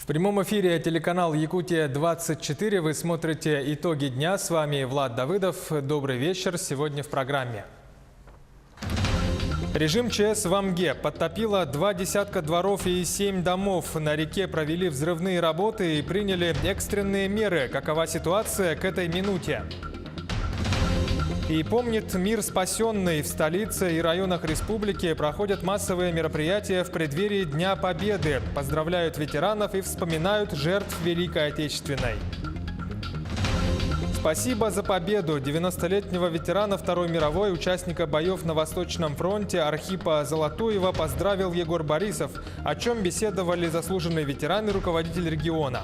прямом эфире телеканал «Якутия-24». Вы смотрите «Итоги дня». С вами Влад Давыдов. Добрый вечер. Сегодня в программе. Режим ЧС в Амге подтопило 2 десятка дворов и 7 домов. На реке провели взрывные работы и приняли экстренные меры. Какова ситуация к этой минуте? И помнит мир спасенный. В столице и районах республики проходят массовые мероприятия в преддверии Дня Победы. Поздравляют ветеранов и вспоминают жертв Великой Отечественной. Спасибо за победу. 90-летнего ветерана Второй мировой, участника боев на Восточном фронте Архипа Золотуева поздравил Егор Борисов, о чем беседовали заслуженные ветераны и руководитель региона.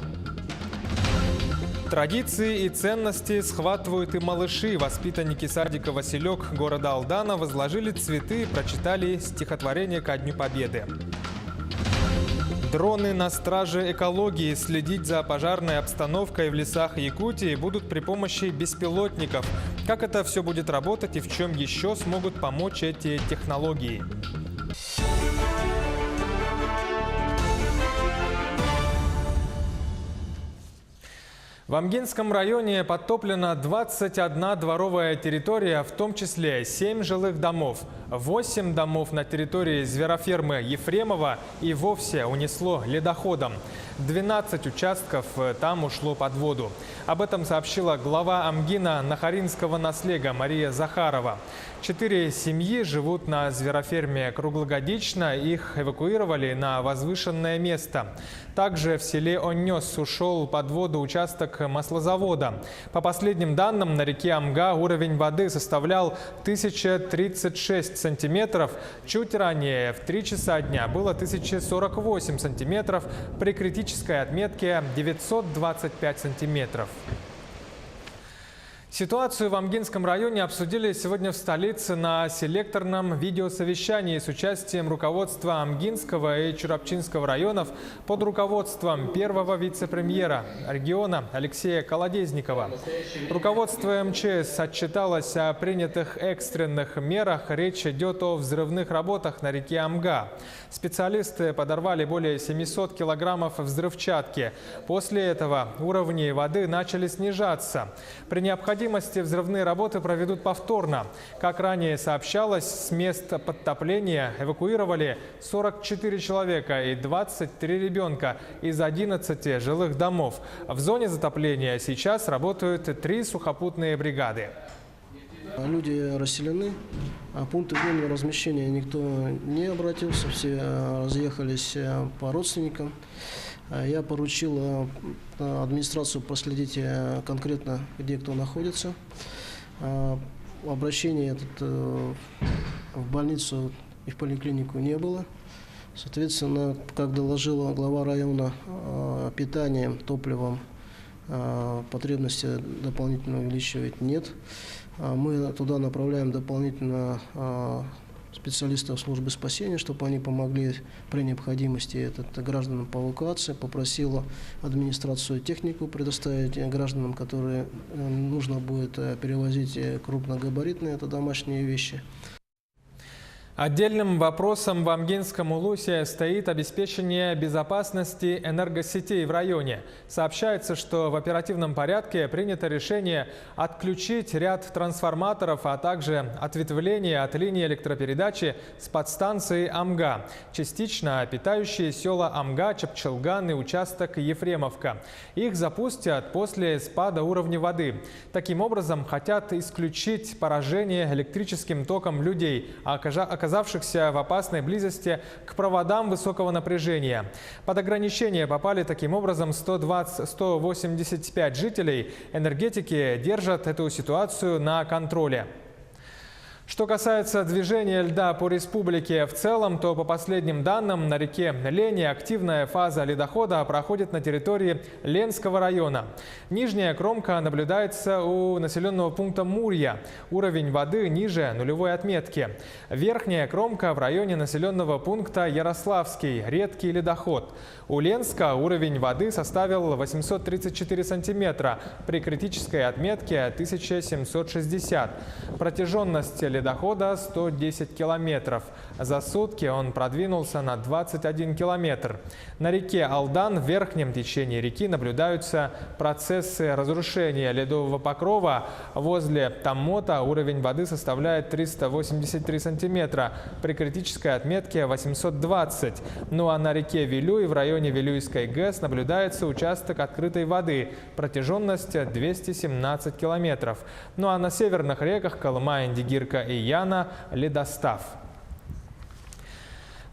Традиции и ценности схватывают и малыши. Воспитанники садика «Василек» города Алдана возложили цветы и прочитали стихотворение ко Дню Победы. Дроны на страже экологии. Следить за пожарной обстановкой в лесах Якутии будут при помощи беспилотников. Как это все будет работать и в чем еще смогут помочь эти технологии? В Амгинском районе подтоплена 21 дворовая территория, в том числе 7 жилых домов. 8 домов на территории зверофермы Ефремова и вовсе унесло ледоходом. 12 участков там ушло под воду. Об этом сообщила глава Амгина Нахаринского наслега Мария Захарова. 4 семьи живут на звероферме круглогодично, их эвакуировали на возвышенное место. Также в селе Оннёс ушел под воду участок маслозавода. По последним данным, на реке Амга уровень воды составлял 1036 сантиметров. Чуть ранее, в 3 часа дня, было 1048 сантиметров, при критической отметке 925 сантиметров. Ситуацию в Амгинском районе обсудили сегодня в столице на селекторном видеосовещании с участием руководства Амгинского и Чурапчинского районов под руководством первого вице-премьера региона Алексея Колодезникова. Руководство МЧС отчиталось о принятых экстренных мерах. Речь идет о взрывных работах на реке Амга. Специалисты подорвали более 700 килограммов взрывчатки. После этого уровни воды начали снижаться. При необходимости взрывные работы проведут повторно. Как ранее сообщалось, с места подтопления эвакуировали 44 человека и 23 ребенка из 11 жилых домов. В зоне затопления сейчас работают 3 сухопутные бригады. Люди расселены, а пункты временного размещения никто не обратился, все разъехались по родственникам. Я поручил администрацию проследить конкретно, где кто находится. Обращения в больницу и в поликлинику не было. Соответственно, как доложила глава района, питанием, топливом потребности дополнительно увеличивать нет. Мы туда направляем дополнительно специалистов службы спасения, чтобы они помогли при необходимости гражданам по эвакуации. Попросила администрацию технику предоставить гражданам, которые нужно будет перевозить крупногабаритные, это домашние вещи. Отдельным вопросом в Амгинском улусе стоит обеспечение безопасности энергосетей в районе. Сообщается, что в оперативном порядке принято решение отключить ряд трансформаторов, а также ответвление от линии электропередачи с подстанции Амга, частично питающие села Амга, Чапчелган и участок Ефремовка. Их запустят после спада уровня воды. Таким образом, хотят исключить поражение электрическим током людей, оказавшихся в опасной близости к проводам высокого напряжения. Под ограничение попали таким образом 185 жителей. Энергетики держат эту ситуацию на контроле. Что касается движения льда по республике в целом, то по последним данным на реке Лени активная фаза ледохода проходит на территории Ленского района. Нижняя кромка наблюдается у населенного пункта Мурья. Уровень воды ниже нулевой отметки. Верхняя кромка в районе населенного пункта Ярославский. Редкий ледоход. У Ленска уровень воды составил 834 сантиметра при критической отметке 1760. Протяженность ледохода 110 километров. За сутки он продвинулся на 21 километр. На реке Алдан в верхнем течении реки наблюдаются процессы разрушения ледового покрова. Возле Томмота уровень воды составляет 383 сантиметра, при критической отметке 820. Ну а на реке Вилюй в районе Вилюйской ГЭС наблюдается участок открытой воды, протяженность 217 километров. Ну а на северных реках Колыма, Индигирка и Яна ледостав.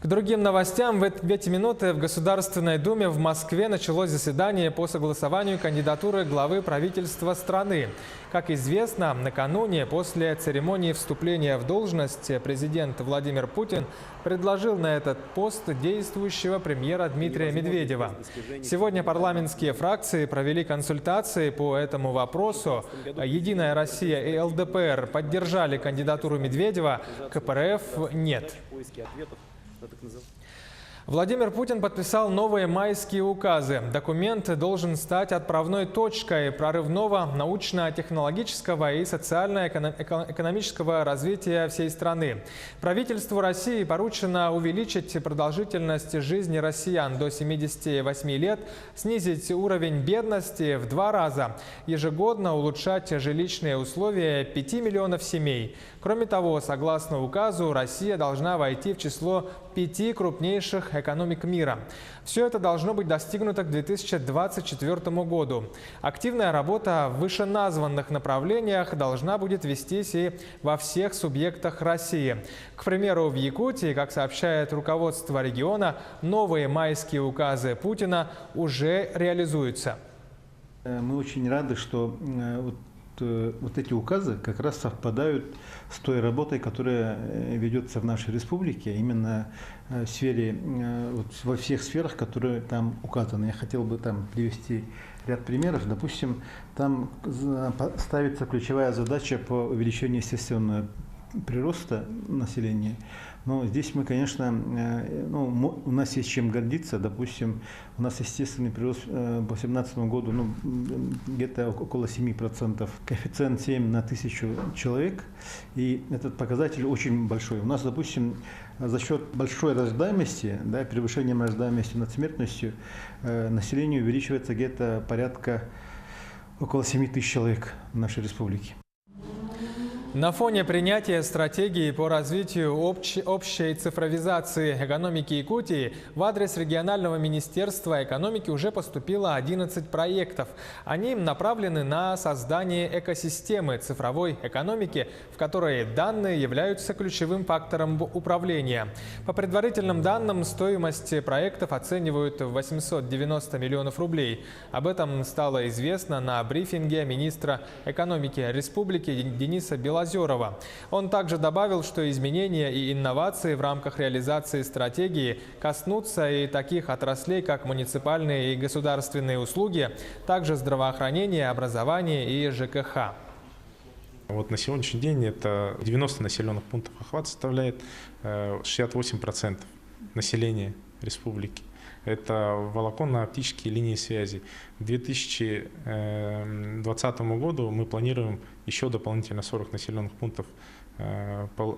К другим новостям. В эти минуты в Государственной Думе в Москве началось заседание по согласованию кандидатуры главы правительства страны. Как известно, накануне после церемонии вступления в должность президент Владимир Путин предложил на этот пост действующего премьера Дмитрия Медведева. Сегодня парламентские фракции провели консультации по этому вопросу. «Единая Россия» и ЛДПР поддержали кандидатуру Медведева, КПРФ – нет. Владимир Путин подписал новые майские указы. Документ должен стать отправной точкой прорывного научно-технологического и социально-экономического развития всей страны. Правительству России поручено увеличить продолжительность жизни россиян до 78 лет, снизить уровень бедности в 2 раза, ежегодно улучшать жилищные условия 5 миллионов семей. Кроме того, согласно указу, Россия должна войти в число 5 крупнейших экономик мира. Все это должно быть достигнуто к 2024 году. Активная работа в вышеназванных направлениях должна будет вестись и во всех субъектах России. К примеру, в Якутии, как сообщает руководство региона, новые майские указы Путина уже реализуются. Мы очень рады, что вот эти указы как раз совпадают с той работой, которая ведется в нашей республике, именно в сфере, во всех сферах, которые там указаны. Я хотел бы там привести ряд примеров. Допустим, там ставится ключевая задача по увеличению естественного прироста населения. Но здесь мы, конечно, у нас есть чем гордиться. Допустим, у нас естественный прирост по 2017 году где-то около 7%. Коэффициент 7 на 1000 человек. И этот показатель очень большой. У нас, допустим, за счет большой рождаемости, превышением рождаемости над смертностью, население увеличивается где-то порядка около 7 тысяч человек в нашей республике. На фоне принятия стратегии по развитию общей цифровизации экономики Якутии в адрес регионального министерства экономики уже поступило 11 проектов. Они направлены на создание экосистемы цифровой экономики, в которой данные являются ключевым фактором управления. По предварительным данным, стоимость проектов оценивают в 890 миллионов рублей. Об этом стало известно на брифинге министра экономики республики Дениса Белозерова. Он также добавил, что изменения и инновации в рамках реализации стратегии коснутся и таких отраслей, как муниципальные и государственные услуги, также здравоохранение, образование и ЖКХ. Вот на сегодняшний день это 90 населенных пунктов охват составляет 68% населения республики. Это волоконно-оптические линии связи. К 2020 году мы планируем еще дополнительно 40 населенных пунктов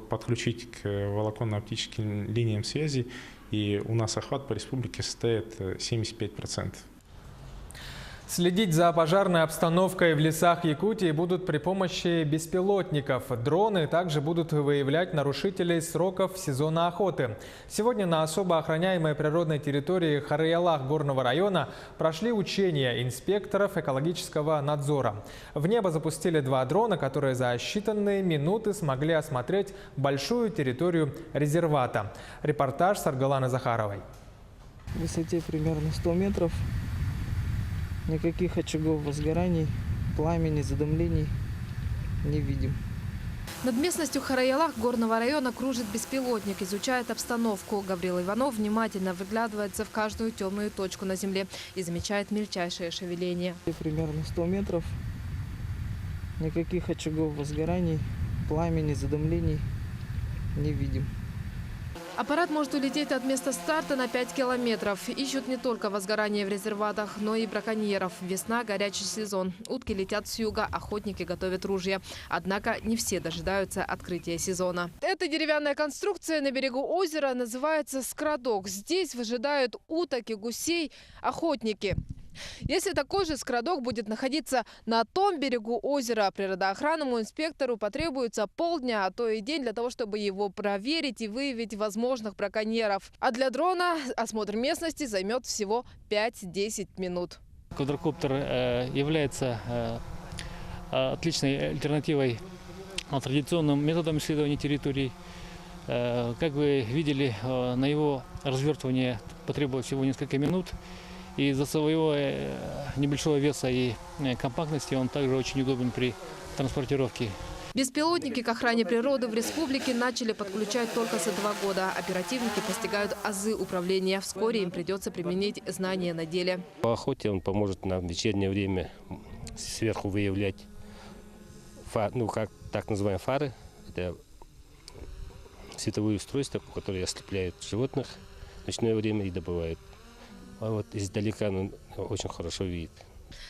подключить к волоконно-оптическим линиям связи. И у нас охват по республике составит 75%. Следить за пожарной обстановкой в лесах Якутии будут при помощи беспилотников. Дроны также будут выявлять нарушителей сроков сезона охоты. Сегодня на особо охраняемой природной территории Харыялах горного района прошли учения инспекторов экологического надзора. В небо запустили 2 дрона, которые за считанные минуты смогли осмотреть большую территорию резервата. Репортаж с Аргаланы Захаровой. В высоте примерно 100 метров. Никаких очагов возгораний, пламени, задымлений не видим. Над местностью Харыялах горного района кружит беспилотник, изучает обстановку. Гаврил Иванов внимательно выглядывается в каждую темную точку на земле и замечает мельчайшие шевеления. Примерно 100 метров. Никаких очагов возгораний, пламени, задымлений не видим. Аппарат может улететь от места старта на 5 километров. Ищут не только возгорание в резерватах, но и браконьеров. Весна – горячий сезон. Утки летят с юга, охотники готовят ружья. Однако не все дожидаются открытия сезона. Эта деревянная конструкция на берегу озера называется скрадок. Здесь выжидают уток и гусей охотники. Если такой же скрадок будет находиться на том берегу озера, природоохранному инспектору потребуется полдня, а то и день для того, чтобы его проверить и выявить возможных браконьеров. А для дрона осмотр местности займет всего 5-10 минут. Квадрокоптер является отличной альтернативой традиционным методам исследования территорий. Как вы видели, на его развертывание потребовалось всего несколько минут. И из-за своего небольшого веса и компактности он также очень удобен при транспортировке. Беспилотники к охране природы в республике начали подключать только с этого года. Оперативники постигают азы управления. Вскоре им придется применить знания на деле. По охоте он поможет нам в вечернее время сверху выявлять как так называемые фары. Это световые устройства, которые ослепляют животных в ночное время и добывают. А вот издалека он очень хорошо видит.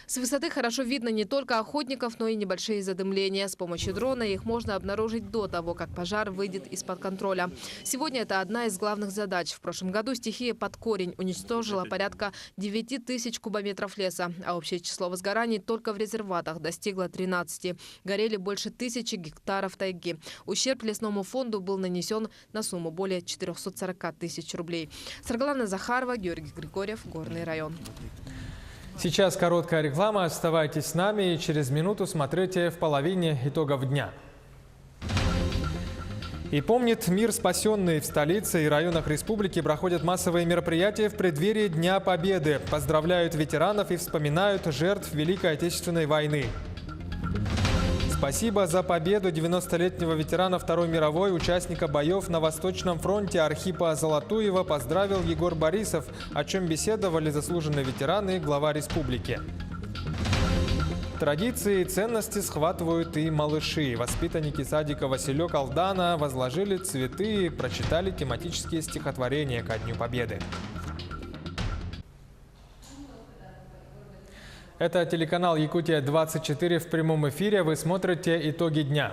С высоты хорошо видно не только охотников, но и небольшие задымления. С помощью дрона их можно обнаружить до того, как пожар выйдет из-под контроля. Сегодня это одна из главных задач. В прошлом году стихия под корень уничтожила порядка 9000 кубометров леса, а общее число возгораний только в резерватах достигло 13. Горели больше 1000 гектаров тайги. Ущерб лесному фонду был нанесен на сумму более 440 тысяч рублей. Саргалана Захарова, Георгий Григорьев, Горный район. Сейчас короткая реклама. Оставайтесь с нами и через минуту смотрите в половине итогов дня. И помнит мир спасенный. В столице и районах республики проходят массовые мероприятия в преддверии Дня Победы. Поздравляют ветеранов и вспоминают жертв Великой Отечественной войны. Спасибо за победу 90-летнего ветерана Второй мировой, участника боев на Восточном фронте Архипа Золотуева поздравил Егор Борисов, о чем беседовали заслуженные ветераны и глава республики. Традиции и ценности схватывают и малыши. Воспитанники садика Василек Алдана возложили цветы и прочитали тематические стихотворения ко Дню Победы. Это телеканал «Якутия-24» в прямом эфире. Вы смотрите итоги дня.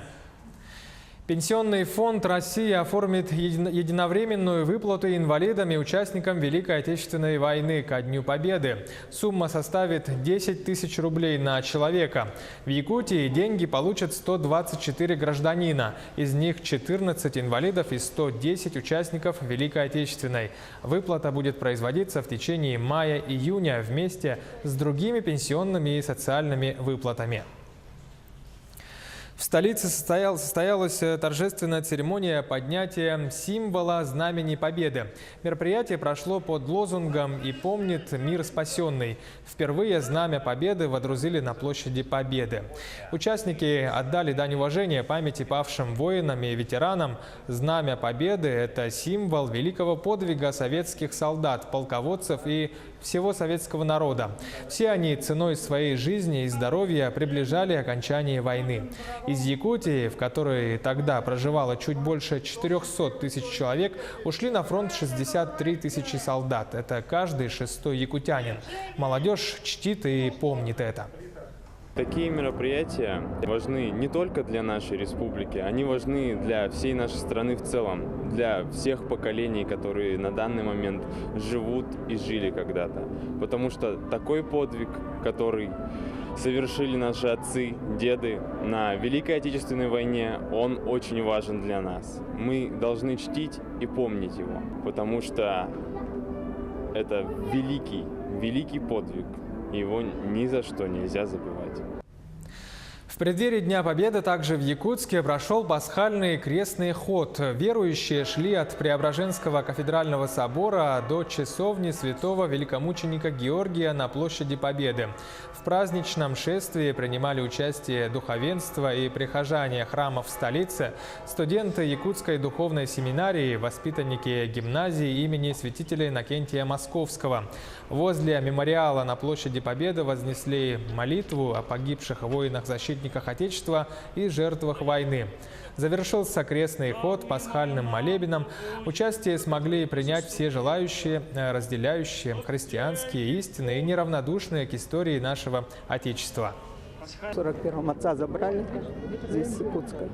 Пенсионный фонд России оформит единовременную выплату инвалидам и участникам Великой Отечественной войны ко Дню Победы. Сумма составит 10 тысяч рублей на человека. В Якутии деньги получат 124 гражданина. Из них 14 инвалидов и 110 участников Великой Отечественной. Выплата будет производиться в течение мая-июня вместе с другими пенсионными и социальными выплатами. В столице состоялась торжественная церемония поднятия символа Знамени Победы. Мероприятие прошло под лозунгом «И помнит мир спасенный». Впервые Знамя Победы водрузили на площади Победы. Участники отдали дань уважения памяти павшим воинам и ветеранам. Знамя Победы – это символ великого подвига советских солдат, полководцев и всего советского народа. Все они ценой своей жизни и здоровья приближали окончание войны. Из Якутии, в которой тогда проживало чуть больше 400 тысяч человек, ушли на фронт 63 тысячи солдат. Это каждый шестой якутянин. Молодежь чтит и помнит это. Такие мероприятия важны не только для нашей республики, они важны для всей нашей страны в целом, для всех поколений, которые на данный момент живут и жили когда-то. Потому что такой подвиг, который совершили наши отцы, деды на Великой Отечественной войне, он очень важен для нас. Мы должны чтить и помнить его, потому что это великий подвиг. Его ни за что нельзя забывать. В преддверии Дня Победы также в Якутске прошел пасхальный крестный ход. Верующие шли от Преображенского кафедрального собора до часовни святого великомученика Георгия на площади Победы. В праздничном шествии принимали участие духовенство и прихожане храмов столицы, студенты Якутской духовной семинарии, воспитанники гимназии имени святителя Иннокентия Московского. Возле мемориала на площади Победы вознесли молитву о погибших воинах-защитниках защитниках Отечества и жертвах войны. Завершился крестный ход пасхальным молебеном. Участие смогли принять все желающие, разделяющие христианские истины и неравнодушные к истории нашего Отечества. В 41-м отца забрали здесь, с Якутска.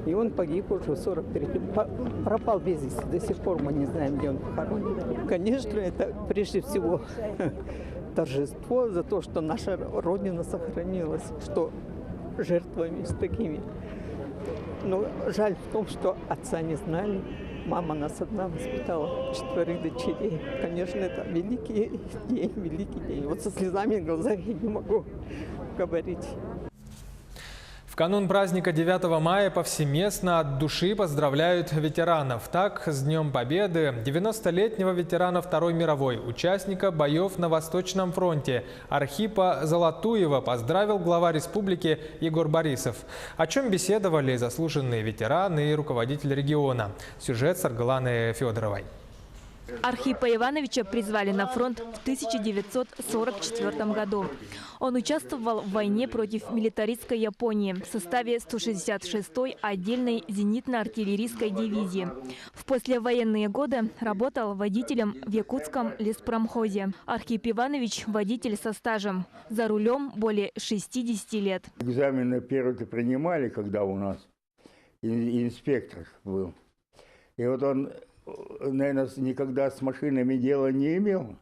И он погиб уже в 43-м. Пропал без вести. До сих пор мы не знаем, где он похоронен. Конечно, это прежде всего торжество за то, что наша Родина сохранилась, что жертвами с такими. Но жаль в том, что отца не знали. Мама нас одна воспитала, 4 дочерей. Конечно, это великий день, великий день. Вот со слезами в глазах я не могу говорить. В канун праздника 9 мая повсеместно от души поздравляют ветеранов. Так, с Днем Победы 90-летнего ветерана Второй мировой, участника боев на Восточном фронте Архипа Золотуева поздравил глава республики Егор Борисов. О чем беседовали заслуженные ветераны и руководитель региона. Сюжет с Аргаланы Федоровой. Архипа Ивановича призвали на фронт в 1944 году. Он участвовал в войне против милитаристской Японии в составе 166-й отдельной зенитно-артиллерийской дивизии. В послевоенные годы работал водителем в якутском леспромхозе. Архип Иванович – водитель со стажем. За рулем более 60 лет. Экзамены первый-то принимали, когда у нас инспектор был. И вот он, наверное, никогда с машинами дела не имел.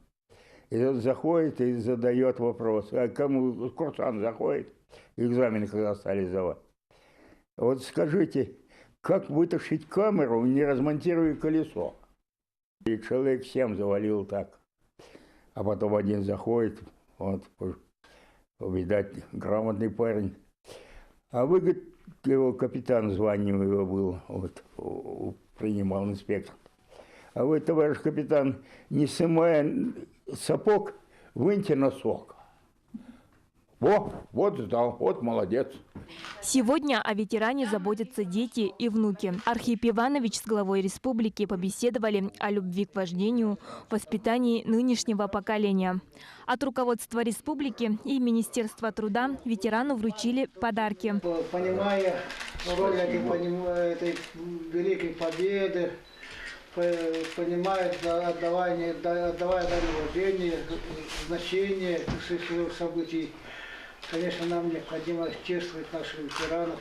И он заходит и задает вопрос. А кому курсант заходит, экзамены когда стали сдавать. Вот скажите, как вытащить камеру, не размонтируя колесо? И человек 7 завалил так. А потом один заходит, вот, видать, грамотный парень. А вы, говорит, его капитан званием его был, вот, принимал инспектор. А вы, товарищ капитан, не снимая сапог, выньте носок. Вот сдал, вот молодец. Сегодня о ветеране заботятся дети и внуки. Архип Иванович с главой республики побеседовали о любви к вождению, воспитании нынешнего поколения. От руководства республики и Министерства труда ветерану вручили подарки. Понимая роль этой великой победы, понимает, отдавая уважение, значение всех событий. Конечно, нам необходимо чествовать наших ветеранов.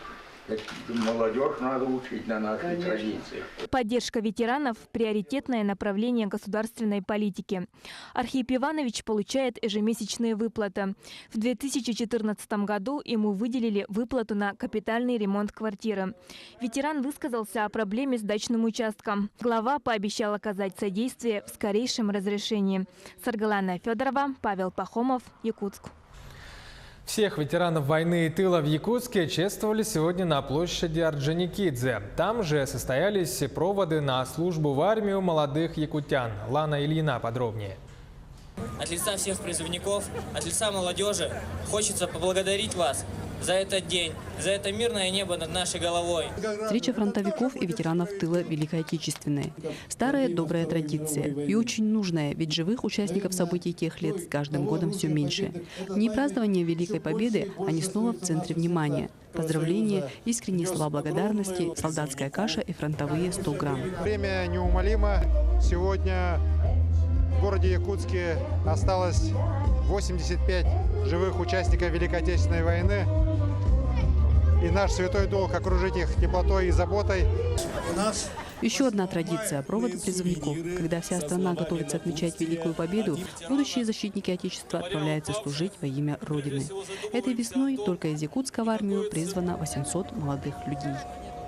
Молодежь надо учить на нашей традиции. Поддержка ветеранов – приоритетное направление государственной политики. Архип Иванович получает ежемесячные выплаты. В 2014 году ему выделили выплату на капитальный ремонт квартиры. Ветеран высказался о проблеме с дачным участком. Глава пообещал оказать содействие в скорейшем разрешении. Саргалана Федорова, Павел Пахомов, Якутск. Всех ветеранов войны и тыла в Якутске чествовали сегодня на площади Орджоникидзе. Там же состоялись проводы на службу в армию молодых якутян. Лана Ильина подробнее. От лица всех призывников, от лица молодежи хочется поблагодарить вас за этот день, за это мирное небо над нашей головой. Встреча фронтовиков и ветеранов тыла Великой Отечественной. Старая добрая традиция. И очень нужная, ведь живых участников событий тех лет с каждым годом все меньше. В дни празднования Великой Победы они снова в центре внимания. Поздравления, искренние слова благодарности, солдатская каша и фронтовые 100 грамм. Время неумолимо. Сегодня в городе Якутске осталось 85 живых участников Великой Отечественной войны. И наш святой долг окружить их теплотой и заботой. Еще одна традиция – проводы призывников. Когда вся страна готовится отмечать Великую Победу, будущие защитники Отечества отправляются служить во имя Родины. Этой весной только из Якутска в армию призвано 800 молодых людей.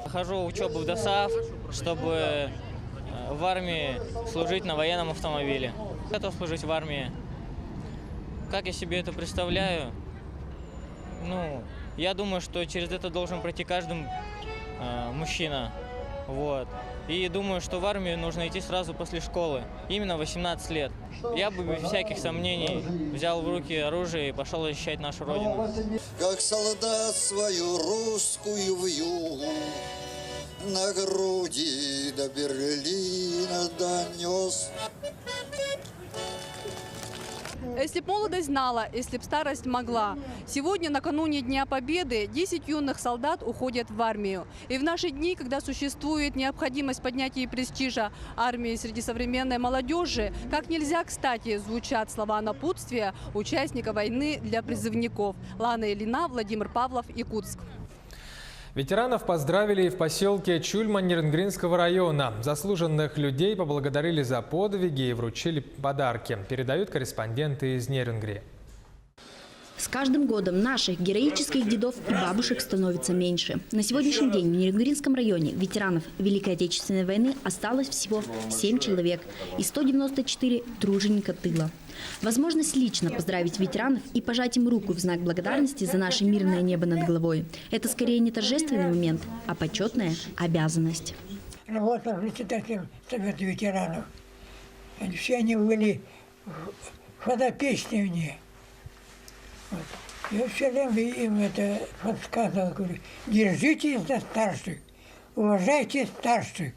Хожу в учебу в ДОСААФ, чтобы в армии служить на военном автомобиле. Готов служить в армии. Как я себе это представляю? Я думаю, что через это должен пройти каждый мужчина. Вот. И думаю, что в армию нужно идти сразу после школы, именно 18 лет. Я бы без всяких сомнений взял в руки оружие и пошел защищать нашу Родину. Как солдат свою русскую вьюгу на груди до Берлина донес. Если бы молодость знала, если бы старость могла. Сегодня, накануне Дня Победы, 10 юных солдат уходят в армию. И в наши дни, когда существует необходимость поднятия престижа армии среди современной молодежи, как нельзя кстати звучат слова напутствия участника войны для призывников. Лана Ильина, Владимир Павлов, Якутск. Ветеранов поздравили и в поселке Чульма Нерюнгринского района. Заслуженных людей поблагодарили за подвиги и вручили подарки. Передают корреспонденты из Нерюнгри. С каждым годом наших героических дедов и бабушек становится меньше. На сегодняшний день в Нерюнгринском районе ветеранов Великой Отечественной войны осталось всего 7 человек и 194 труженика тыла. Возможность лично поздравить ветеранов и пожать им руку в знак благодарности за наше мирное небо над головой – это скорее не торжественный момент, а почетная обязанность. Работал председателем Совета ветеранов. Все они были подопечными. Я все время им это подсказывал, говорю, держитесь за старших, уважайте старших.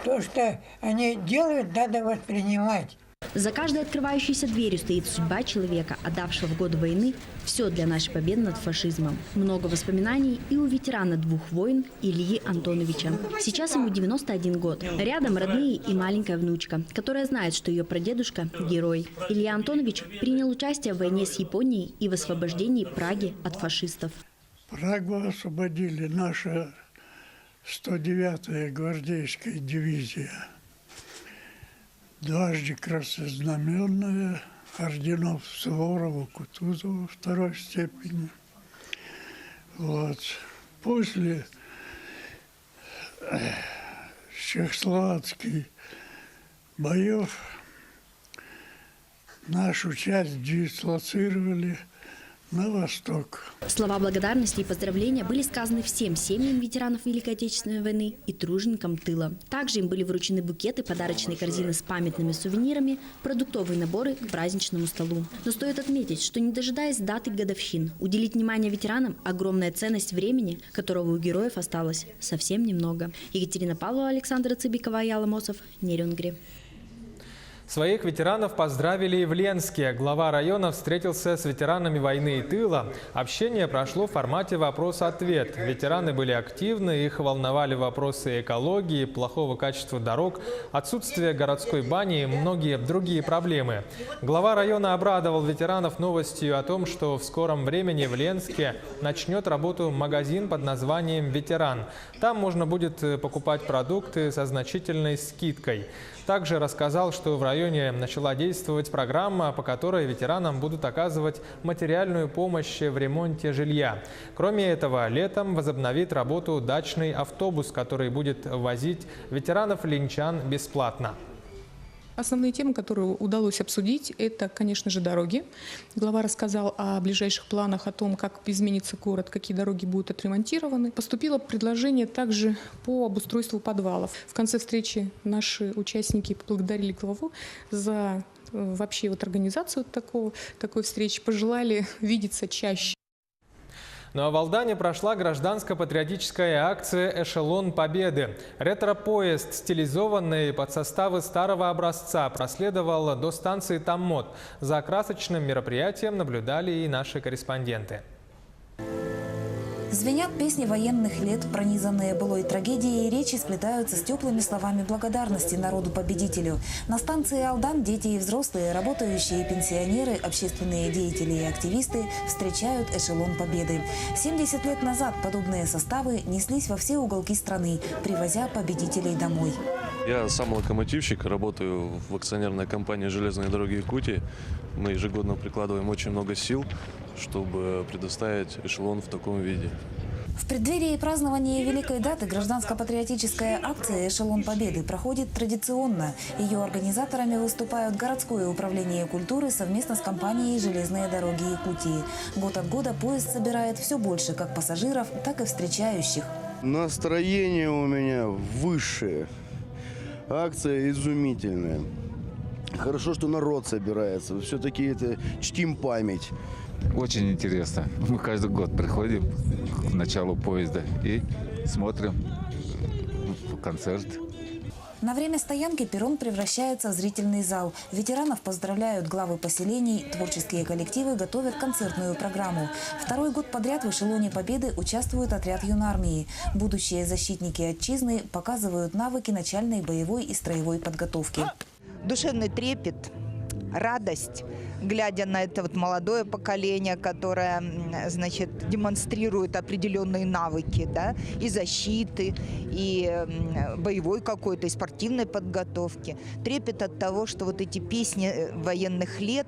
То, что они делают, надо воспринимать. За каждой открывающейся дверью стоит судьба человека, отдавшего в годы войны все для нашей победы над фашизмом. Много воспоминаний и у ветерана 2 войн Ильи Антоновича. Сейчас ему 91 год. Рядом родные и маленькая внучка, которая знает, что ее прадедушка – герой. Илья Антонович принял участие в войне с Японией и в освобождении Праги от фашистов. Прагу освободили наша 109-я гвардейская дивизия. Дважды краснознаменная, орденов Суворова, Кутузова 2-й степени. Вот. После чехословацких боев нашу часть дислоцировали на восток. Слова благодарности и поздравления были сказаны всем семьям ветеранов Великой Отечественной войны и труженикам тыла. Также им были вручены букеты, подарочные корзины с памятными сувенирами, продуктовые наборы к праздничному столу. Но стоит отметить, что не дожидаясь даты годовщин, уделить внимание ветеранам – огромная ценность времени, которого у героев осталось совсем немного. Екатерина Павлова, Александра Цыбикова, Аяла Мосов, Нерюнгри. Своих ветеранов поздравили и в Ленске. Глава района встретился с ветеранами войны и тыла. Общение прошло в формате вопрос-ответ. Ветераны были активны, их волновали вопросы экологии, плохого качества дорог, отсутствия городской бани и многие другие проблемы. Глава района обрадовал ветеранов новостью о том, что в скором времени в Ленске начнет работу магазин под названием «Ветеран». Там можно будет покупать продукты со значительной скидкой. Также рассказал, что в районе начала действовать программа, по которой ветеранам будут оказывать материальную помощь в ремонте жилья. Кроме этого, летом возобновит работу дачный автобус, который будет возить ветеранов-ленчан бесплатно. Основные темы, которые удалось обсудить, это, конечно же, дороги. Глава рассказал о ближайших планах, о том, как изменится город, какие дороги будут отремонтированы. Поступило предложение также по обустройству подвалов. В конце встречи наши участники поблагодарили главу за вообще организацию такой встречи, пожелали видеться чаще. Ну а в Алдане прошла гражданско-патриотическая акция «Эшелон Победы». Ретро-поезд, стилизованный под составы старого образца, проследовал до станции Таммот. За красочным мероприятием наблюдали и наши корреспонденты. Звенят песни военных лет, пронизанные былой трагедией, речи сплетаются с теплыми словами благодарности народу-победителю. На станции Алдан дети и взрослые, работающие пенсионеры, общественные деятели и активисты встречают эшелон Победы. 70 лет назад подобные составы неслись во все уголки страны, привозя победителей домой. Я сам локомотивщик, работаю в акционерной компании «Железные дороги Якутии». Мы ежегодно прикладываем очень много сил, чтобы предоставить эшелон в таком виде. В преддверии празднования великой даты гражданско-патриотическая акция «Эшелон Победы» проходит традиционно. Ее организаторами выступают городское управление культуры совместно с компанией «Железные дороги Якутии». Год от года поезд собирает все больше как пассажиров, так и встречающих. Настроение у меня высшее. Акция изумительная. Хорошо, что народ собирается. Все-таки это чтим память. Очень интересно. Мы каждый год приходим к началу поезда и смотрим концерт. На время стоянки перрон превращается в зрительный зал. Ветеранов поздравляют главы поселений, творческие коллективы готовят концертную программу. Второй год подряд в эшелоне Победы участвует отряд юнармии. Будущие защитники отчизны показывают навыки начальной боевой и строевой подготовки. Душевный трепет, радость, глядя на это вот молодое поколение, которое, значит, демонстрирует определенные навыки, да, и защиты, и боевой какой-то, и спортивной подготовки. Трепет от того, что вот эти песни военных лет.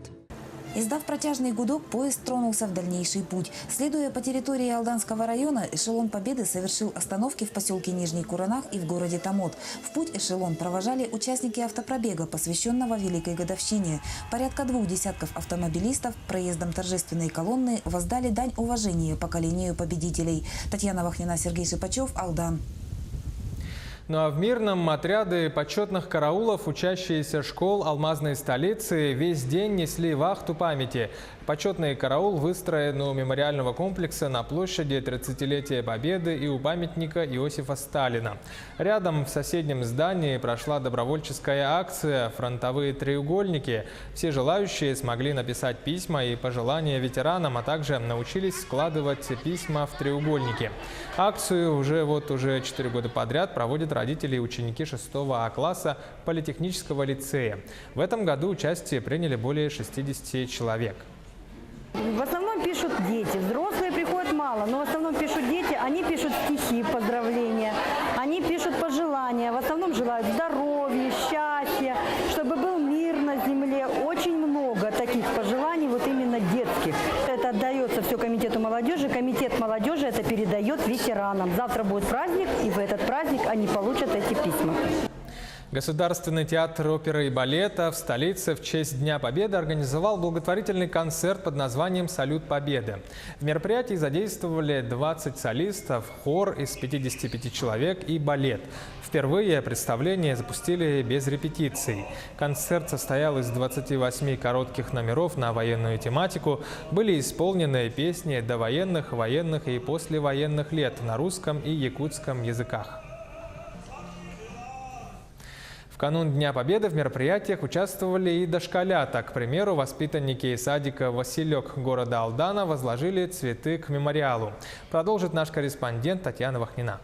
Издав протяжный гудок, поезд тронулся в дальнейший путь. Следуя по территории Алданского района, эшелон Победы совершил остановки в поселке Нижний Куранах и в городе Томот. В путь эшелон провожали участники автопробега, посвященного Великой годовщине. Порядка 2 десятков автомобилистов проездом торжественной колонны воздали дань уважения поколению победителей. Татьяна Вахнина, Сергей Шипачев, Алдан. Ну а в Мирном отряды почетных караулов, учащиеся школ алмазной столицы, весь день несли вахту памяти. Почетный караул выстроен у мемориального комплекса на площади 30-летия Победы и у памятника Иосифа Сталина. Рядом в соседнем здании прошла добровольческая акция «Фронтовые треугольники». Все желающие смогли написать письма и пожелания ветеранам, а также научились складывать письма в треугольники. Акцию уже 4 года подряд проводят родители и ученики 6 класса политехнического лицея. В этом году участие приняли более 60 человек. В основном пишут дети, взрослые приходят мало, но в основном пишут дети, они пишут стихи, поздравления, они пишут пожелания, в основном желают здоровья, счастья, чтобы был мир на земле. Очень много таких пожеланий, вот именно детских. Это отдается все комитету молодежи, комитет молодежи это передает ветеранам. Завтра будет праздник, и в этот праздник они получат эти письма. Государственный театр оперы и балета в столице в честь Дня Победы организовал благотворительный концерт под названием «Салют Победы». В мероприятии задействовали 20 солистов, хор из 55 человек и балет. Впервые представление запустили без репетиций. Концерт состоял из 28 коротких номеров на военную тематику. Были исполнены песни довоенных, военных и послевоенных лет на русском и якутском языках. В канун Дня Победы в мероприятиях участвовали и дошколята. К примеру, воспитанники садика «Василек» города Алдана возложили цветы к мемориалу. Продолжит наш корреспондент Татьяна Вахнина.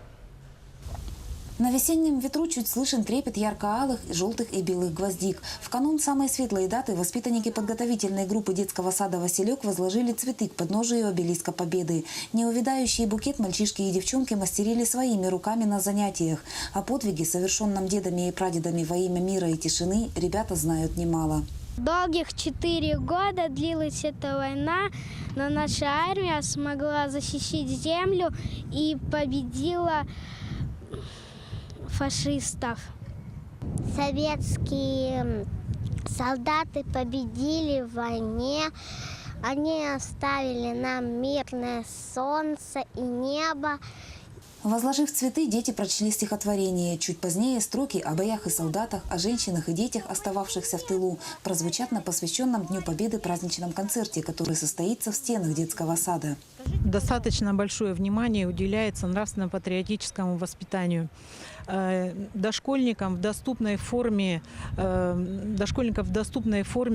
На весеннем ветру чуть слышен трепет ярко-алых, желтых и белых гвоздик. В канун самой светлой даты воспитанники подготовительной группы детского сада «Василек» возложили цветы к подножию обелиска Победы. Неувядающий букет мальчишки и девчонки мастерили своими руками на занятиях. О подвиге, совершенном дедами и прадедами во имя мира и тишины, ребята знают немало. Долгих 4 года длилась эта война, но наша армия смогла защитить землю и победила фашистов. Советские солдаты победили в войне. Они оставили нам мирное солнце и небо. Возложив цветы, дети прочли стихотворение. Чуть позднее строки о боях и солдатах, о женщинах и детях, остававшихся в тылу, прозвучат на посвященном Дню Победы праздничном концерте, который состоится в стенах детского сада. Достаточно большое внимание уделяется нравственно-патриотическому воспитанию. Дошкольникам в доступной форме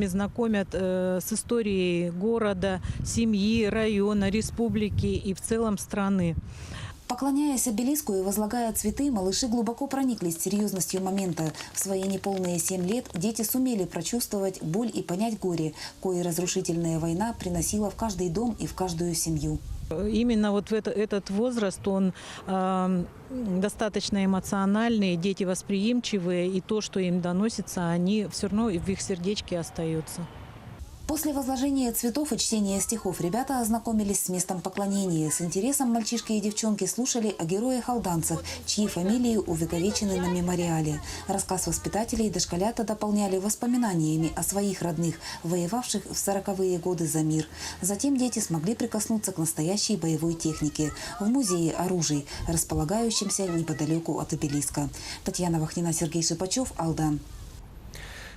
знакомят с историей города, семьи, района, республики и в целом страны. Поклоняясь обелиску и возлагая цветы, малыши глубоко прониклись серьезностью момента. В свои неполные 7 лет дети сумели прочувствовать боль и понять горе, кое разрушительная война приносила в каждый дом и в каждую семью. Именно вот этот возраст, он достаточно эмоциональный, дети восприимчивые, и то, что им доносится, они все равно в их сердечке остаются. После возложения цветов и чтения стихов ребята ознакомились с местом поклонения. С интересом мальчишки и девчонки слушали о героях-алданцах, чьи фамилии увековечены на мемориале. Рассказ воспитателей дошколята дополняли воспоминаниями о своих родных, воевавших в 40-е годы за мир. Затем дети смогли прикоснуться к настоящей боевой технике в музее оружий, располагающемся неподалеку от обелиска. Татьяна Вахнина, Сергей Шипачев, Алдан.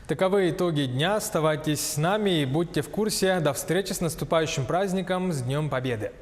Таковы итоги дня. Оставайтесь с нами и будьте в курсе. До встречи с наступающим праздником, с Днем Победы!